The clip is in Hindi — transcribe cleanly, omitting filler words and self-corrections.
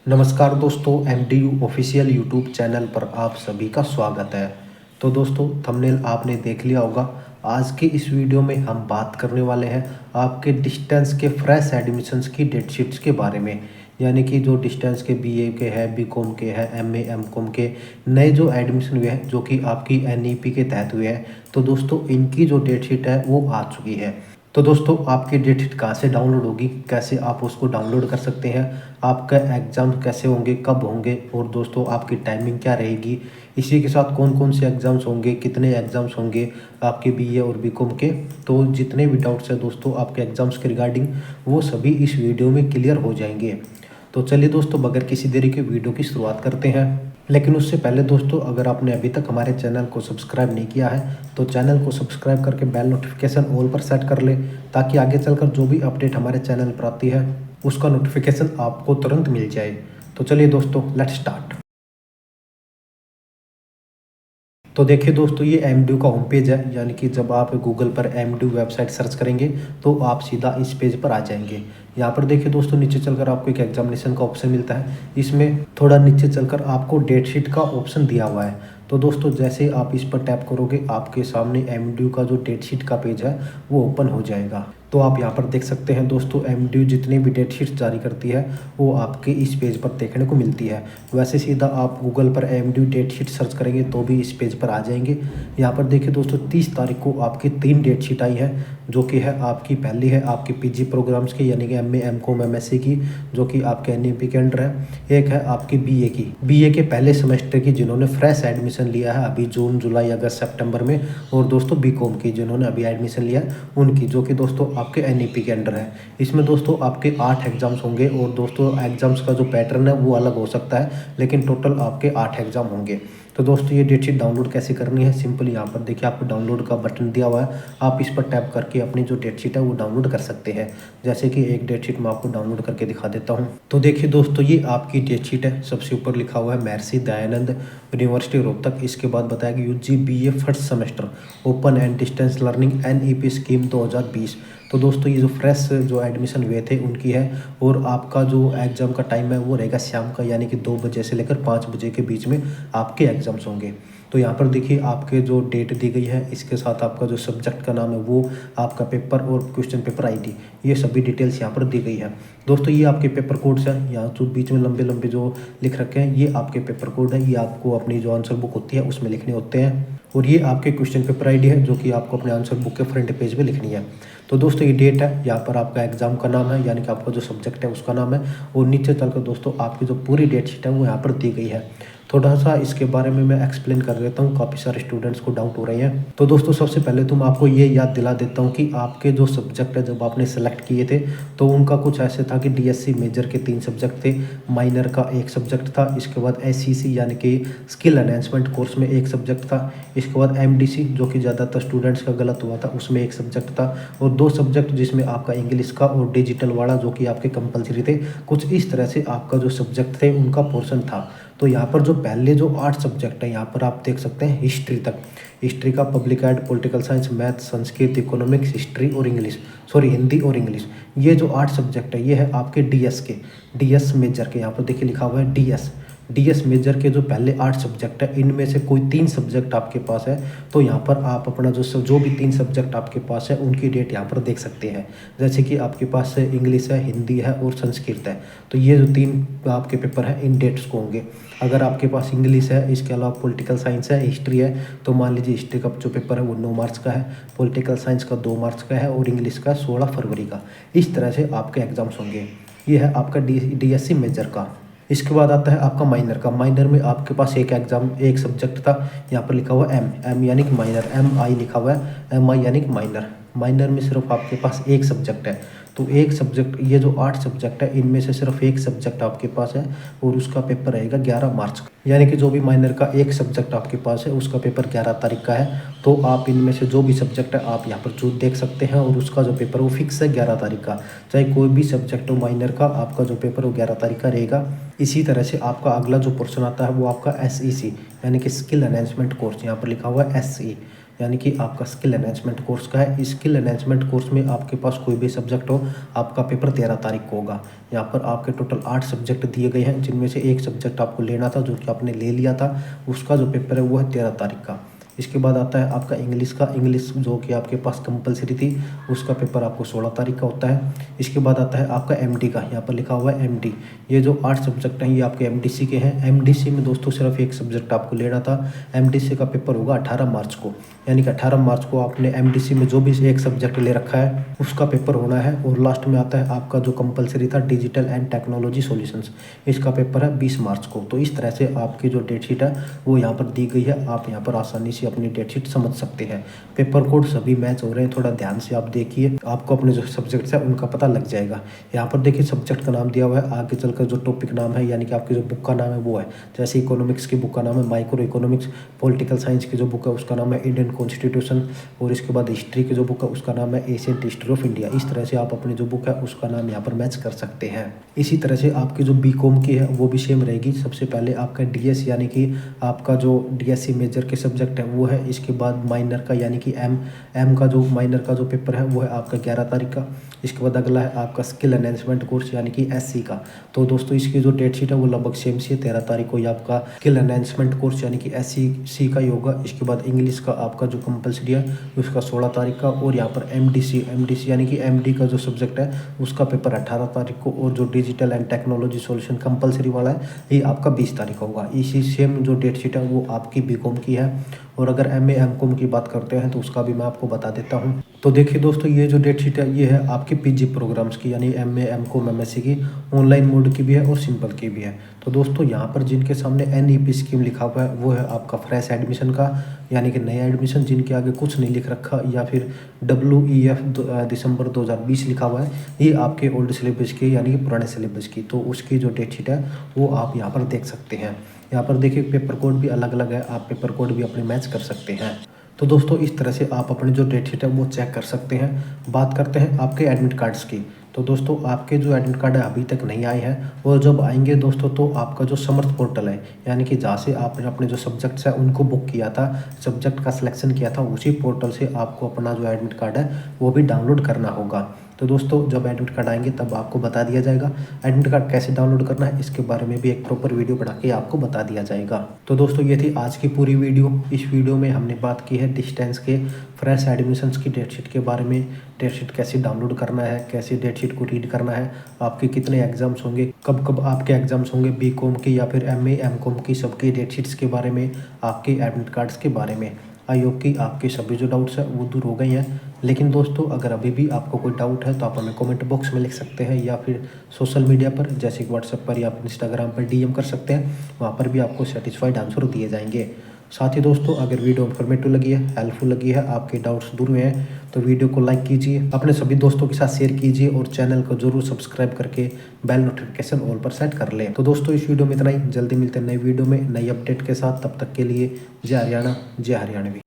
नमस्कार दोस्तों, एमडीयू ऑफिशियल यूट्यूब चैनल पर आप सभी का स्वागत है। तो दोस्तों, थंबनेल आपने देख लिया होगा। आज के इस वीडियो में हम बात करने वाले हैं आपके डिस्टेंस के फ्रेश एडमिशन्स की डेट शीट्स के बारे में। यानी कि जो डिस्टेंस के बीए के हैं, बीकॉम के हैं, एमए एमकॉम के नए जो एडमिशन हुए हैं, जो कि आपकी एनईपी के तहत हुए हैं, तो दोस्तों इनकी जो डेट शीट है वो आ चुकी है। तो दोस्तों, आपकी डेट शीट कहाँ से डाउनलोड होगी, कैसे आप उसको डाउनलोड कर सकते हैं, आपका एग्ज़ाम कैसे होंगे, कब होंगे, और दोस्तों आपकी टाइमिंग क्या रहेगी, इसी के साथ कौन कौन से एग्ज़ाम्स होंगे, कितने एग्ज़ाम्स होंगे आपके बीए और बीकॉम के। तो जितने भी डाउट्स हैं दोस्तों आपके एग्ज़ाम्स के रिगार्डिंग, वो सभी इस वीडियो में क्लियर हो जाएंगे। तो चलिए दोस्तों, बगैर किसी देरी के वीडियो की शुरुआत करते हैं। लेकिन उससे पहले दोस्तों, अगर आपने अभी तक हमारे चैनल को सब्सक्राइब नहीं किया है तो चैनल को सब्सक्राइब करके बेल नोटिफिकेशन ऑल पर सेट कर ले, ताकि आगे चलकर जो भी अपडेट हमारे चैनल पर आती है उसका नोटिफिकेशन आपको तुरंत मिल जाए। तो चलिए दोस्तों, लेट्स स्टार्ट। तो देखिए दोस्तों, ये एमडीयू का होम पेज है। यानी कि जब आप गूगल पर एमडीयू वेबसाइट सर्च करेंगे तो आप सीधा इस पेज पर आ जाएंगे। यहाँ पर देखिए दोस्तों, नीचे चलकर आपको एक एग्जामिनेशन का ऑप्शन मिलता है। इसमें थोड़ा नीचे चलकर आपको डेट शीट का ऑप्शन दिया हुआ है। तो दोस्तों, जैसे आप इस पर टैप करोगे, आपके सामने एमडीयू का जो डेट शीट का पेज है वो ओपन हो जाएगा। तो आप यहाँ पर देख सकते हैं दोस्तों, एमडीयू जितनी भी डेट शीट जारी करती है वो आपके इस पेज पर देखने को मिलती है। वैसे सीधा आप गूगल पर एमडीयू डेट शीट सर्च करेंगे तो भी इस पेज पर आ जाएंगे। यहाँ पर देखिए दोस्तों, 30 तारीख को आपकी 3 डेट शीट आई है, जो कि है आपकी पहली है आपकी पीजी प्रोग्राम्स की, यानी कि एमए एमकॉम एमएससी की, जो कि आपके एनईपी के अंडर है। एक है आपकी बीए के पहले सेमेस्टर की, जिन्होंने फ्रेश एडमिशन लिया है अभी जून जुलाई अगस्त सितंबर में। और दोस्तों बीकॉम की, जिन्होंने अभी एडमिशन लिया है उनकी, जो कि दोस्तों आपके एनईपी के अंडर है। इसमें दोस्तों आपके 8 एग्जाम्स होंगे, और दोस्तों एग्जाम्स का जो पैटर्न है वो अलग हो सकता है, लेकिन टोटल आपके 8 एग्जाम होंगे। तो दोस्तों, ये डेट शीट डाउनलोड कैसे करनी है, सिंपल यहाँ पर देखिए आपको डाउनलोड का बटन दिया हुआ है। आप इस पर टैप करके अपनी जो डेट शीट है वो डाउनलोड कर सकते हैं। जैसे कि एक डेट शीट मैं आपको डाउनलोड करके दिखा देता हूँ। तो देखिए दोस्तों, ये आपकी डेट शीट है। सबसे ऊपर लिखा हुआ है महर्षि दयानंद यूनिवर्सिटी रोहतक। इसके बाद बताया कि UG BA first semester open and distance learning NEP scheme 2020। तो दोस्तों, ये जो फ्रेश जो एडमिशन हुए थे उनकी है। और आपका जो एग्ज़ाम का टाइम है वो रहेगा शाम का, यानी कि 2 बजे से लेकर 5 बजे के बीच में आपके एग्ज़ाम्स होंगे। तो यहाँ पर देखिए आपके जो डेट दी गई है, इसके साथ आपका जो सब्जेक्ट का नाम है वो, आपका पेपर और क्वेश्चन पेपर आईडी, ये सभी डिटेल्स यहाँ पर दी गई है। दोस्तों, ये आपके पेपर कोड्स हैं। यहाँ जो बीच में लंबे लंबे जो लिख रखे हैं, ये आपके पेपर कोड है। ये आपको अपनी जो आंसर बुक होती है उसमें लिखने होते हैं। और ये आपके क्वेश्चन पेपर आईडी है, जो कि आपको अपने आंसर बुक के फ्रंट पेज पे लिखनी है। तो दोस्तों, ये डेट है। यहाँ पर आपका एग्जाम का नाम है, यानी कि आपका जो सब्जेक्ट है उसका नाम है। और नीचे चलकर दोस्तों आपकी जो पूरी डेट शीट है वो यहाँ पर दी गई है। थोड़ा सा इसके बारे में मैं एक्सप्लेन कर देता हूँ, काफ़ी सारे स्टूडेंट्स को डाउट हो रहे हैं। तो दोस्तों, सबसे पहले तो मैं आपको ये याद दिला देता हूँ कि आपके जो सब्जेक्ट है जब आपने सेलेक्ट किए थे तो उनका कुछ ऐसे था कि डीएससी मेजर के 3 सब्जेक्ट थे, माइनर का 1 सब्जेक्ट था, इसके बाद एससीसी यानी कि स्किल एनहेंसमेंट कोर्स में 1 सब्जेक्ट था, इसके बाद एमडीसी जो कि ज़्यादातर स्टूडेंट्स का गलत हुआ था उसमें 1 सब्जेक्ट था, और 2 सब्जेक्ट जिसमें आपका इंग्लिश का और डिजिटल वाला जो कि आपके कंपलसरी थे। कुछ इस तरह से आपका जो सब्जेक्ट थे उनका पोर्शन था। तो यहाँ पर जो पहले जो 8 सब्जेक्ट हैं, यहाँ पर आप देख सकते हैं हिस्ट्री तक, हिस्ट्री का public ad, political science, math, Sanskrit, economics, history और इंग्लिश, सॉरी हिंदी और इंग्लिश, ये जो 8 सब्जेक्ट है ये है आपके डीएस के, डीएस मेजर के। यहाँ पर देखिए लिखा हुआ है डीएस मेजर के जो पहले 8 सब्जेक्ट है, इनमें से कोई 3 सब्जेक्ट आपके पास है तो यहाँ पर आप अपना जो भी 3 सब्जेक्ट आपके पास है उनकी डेट यहाँ पर देख सकते हैं। जैसे कि आपके पास इंग्लिश है, हिंदी है और संस्कृत है, तो ये जो 3 आपके पेपर है इन डेट्स को होंगे। अगर आपके पास इंग्लिश है, इसके अलावा पॉलिटिकल साइंस है, हिस्ट्री है, तो मान लीजिए हिस्ट्री का जो पेपर है वो 9 मार्च का है, पॉलिटिकल साइंस का 2 मार्च का है और इंग्लिश का 16 फरवरी का। इस तरह से आपके एग्जाम्स होंगे। ये है आपका डीएससी मेजर का। इसके बाद आता है आपका माइनर का। माइनर में आपके पास एक एग्जाम, एक सब्जेक्ट था, यहाँ पर लिखा हुआ एम यानी कि माइनर, एम आई लिखा हुआ है, एम आई यानी कि माइनर। माइनर में सिर्फ आपके पास 1 सब्जेक्ट है। तो एक सब्जेक्ट, ये जो 8 सब्जेक्ट है इनमें से सिर्फ 1 सब्जेक्ट आपके पास है और उसका पेपर रहेगा 11 मार्च का। यानी कि जो भी माइनर का 1 सब्जेक्ट आपके पास है उसका पेपर 11 तारीख का है। तो आप इनमें से जो भी सब्जेक्ट है आप यहाँ पर चूज देख सकते हैं, और उसका जो पेपर वो फिक्स है 11 तारीख का। चाहे कोई भी सब्जेक्ट हो माइनर का, आपका जो पेपर वो 11 तारीख का रहेगा। इसी तरह से आपका अगला जो पोर्शन आता है वो आपका एसईसी यानी कि स्किल एनहेंसमेंट कोर्स, यहाँ पर लिखा हुआ है एसई। यानी कि आपका स्किल एनहेंसमेंट कोर्स का है। स्किल एनहेंसमेंट कोर्स में आपके पास कोई भी सब्जेक्ट हो, आपका पेपर 13 तारीख को होगा। यहाँ पर आपके टोटल 8 सब्जेक्ट दिए गए हैं, जिनमें से एक सब्जेक्ट आपको लेना था जो कि आपने ले लिया था, उसका जो पेपर है वो है 13 तारीख का। इसके बाद आता है आपका इंग्लिश का, इंग्लिश जो कि आपके पास कंपलसरी थी, उसका पेपर आपको 16 तारीख का होता है। इसके बाद आता है आपका एमडी का, यहाँ पर लिखा हुआ है एमडी। ये जो 8 सब्जेक्ट हैं ये आपके एमडीसी के हैं। एमडीसी में दोस्तों सिर्फ एक सब्जेक्ट आपको लेना था। एमडीसी का पेपर होगा 18 मार्च को, यानी कि 18 मार्च को आपने एमडीसी में जो भी एक सब्जेक्ट ले रखा है उसका पेपर होना है। और लास्ट में आता है आपका जो कंपलसरी था डिजिटल एंड टेक्नोलॉजी सॉल्यूशंस, इसका पेपर है 20 मार्च को। तो इस तरह से आपकी जो डेट शीट है वो यहाँ पर दी गई है, आप यहाँ पर आसानी से अपनी डेट शीट समझ सकते हैं। पेपर कोड सभी मैच हो रहे हैं, थोड़ा ध्यान से आप देखिए, आपको अपने जो सब्जेक्ट्स है उनका पता लग जाएगा। यहाँ पर देखिए सब्जेक्ट का नाम दिया हुआ है, आगे चलकर जो टॉपिक नाम है यानी कि आपकी जो बुक का नाम है वो है, जैसे इकोनॉमिक्स की बुक का नाम है माइक्रो इकोनॉमिक्स, पॉलिटिकल साइंस की जो बुक है उसका नाम है इंडियन कॉन्स्टिट्यूशन, और इसके बाद हिस्ट्री की जो बुक है उसका नाम है एशियंट हिस्ट्री ऑफ इंडिया। इस तरह से आप अपनी जो बुक है उसका नाम यहाँ पर मैच कर सकते हैं। इसी तरह से आपकी जो बीकॉम की है वो भी सेम रहेगी। सबसे पहले आपका डीएस यानी कि आपका जो डीएससी मेजर के सब्जेक्ट है वो है। इसके बाद माइनर का यानी कि एम का जो माइनर का जो पेपर है वो है आपका 11 तारीख का। इसके बाद अगला है आपका स्किल एनहेंसमेंट कोर्स यानी कि एससी का। तो दोस्तों इसकी जो डेट शीट है वो लगभग सेम सी है, 13 तारीख को ही आपका स्किल एनहेंसमेंट कोर्स यानी कि एससी का ही होगा। इसके बाद इंग्लिश का आपका जो कंपलसरी है उसका 16 तारीख का, और यहाँ पर एमडीसी यानी कि एमडी का जो सब्जेक्ट है उसका पेपर 18 तारीख को, और जो digital and technology solution compulsory वाला है ये आपका 20 तारीख को होगा। इसी सेम जो डेट शीट है वो आपकी बीकॉम की है। और अगर एमए एमकॉम की बात करते हैं तो उसका भी मैं आपको बता देता हूँ। तो देखिए दोस्तों ये जो डेट शीट है ये है आपके पीजी प्रोग्राम्स की, यानी एमए एमकॉम एमएससी की, ऑनलाइन मोड की भी है और सिंपल की भी है। तो दोस्तों यहाँ पर जिनके सामने एनईपी स्कीम लिखा हुआ है वो है आपका फ्रेश एडमिशन का, यानी कि नया एडमिशन, जिनके आगे कुछ नहीं लिख रखा या फिर WEF दिसंबर 2020 लिखा हुआ है, ये आपके ओल्ड सिलेबस की यानी कि पुराने सिलेबस की। तो उसकी जो डेट शीट है वो आप यहाँ पर देख सकते हैं। यहाँ पर देखिए पेपर कोड भी अलग अलग है, आप पेपर कोड भी अपने मैच कर सकते हैं। तो दोस्तों इस तरह से आप अपनी जो डेट शीट है वो चेक कर सकते हैं। बात करते हैं आपके एडमिट कार्ड्स की। तो दोस्तों आपके जो एडमिट कार्ड है अभी तक नहीं आए हैं, और जब आएंगे दोस्तों तो आपका जो समर्थ पोर्टल है, यानी कि जहाँ से आपने अपने जो सब्जेक्ट्स है उनको बुक किया था, सब्जेक्ट का सिलेक्शन किया था, उसी पोर्टल से आपको अपना जो एडमिट कार्ड है वो भी डाउनलोड करना होगा। तो दोस्तों जब एडमिट कार्ड आएंगे तब आपको बता दिया जाएगा। एडमिट कार्ड कैसे डाउनलोड करना है इसके बारे में भी एक प्रॉपर वीडियो बना के आपको बता दिया जाएगा। तो दोस्तों ये थी आज की पूरी वीडियो। इस वीडियो में हमने बात की है डिस्टेंस के फ्रेश एडमिशन्स की डेट शीट के बारे में, डेट शीट कैसे डाउनलोड करना है, कैसे डेट शीट को रीड करना है, आपके कितने एग्जाम्स होंगे, कब कब आपके एग्जाम्स होंगे, बीकॉम की या फिर एमए एमकॉम की, सबके डेट शीट्स के बारे में, आपके एडमिट कार्ड्स के बारे में। आई होप कि आपके सभी जो डाउट्स हैं वो दूर हो गए हैं। लेकिन दोस्तों अगर अभी भी आपको कोई डाउट है तो आप हमें कमेंट बॉक्स में लिख सकते हैं, या फिर सोशल मीडिया पर जैसे कि व्हाट्सएप पर या फिर इंस्टाग्राम पर DM कर सकते हैं, वहाँ पर भी आपको सेटिस्फाइड आंसर दिए जाएंगे। साथ ही दोस्तों अगर वीडियो इन्फॉर्मेटिव लगी है, हेल्पफुल लगी है, आपके डाउट्स दूर हुए हैं, तो वीडियो को लाइक कीजिए, अपने सभी दोस्तों के साथ शेयर कीजिए, और चैनल को जरूर सब्सक्राइब करके बेल नोटिफिकेशन ऑल पर सेट कर लें। तो दोस्तों इस वीडियो में इतना ही, जल्दी मिलते हैं नई वीडियो में नई अपडेट के साथ। तब तक के लिए जय हरियाणा, जय हरियाणवी।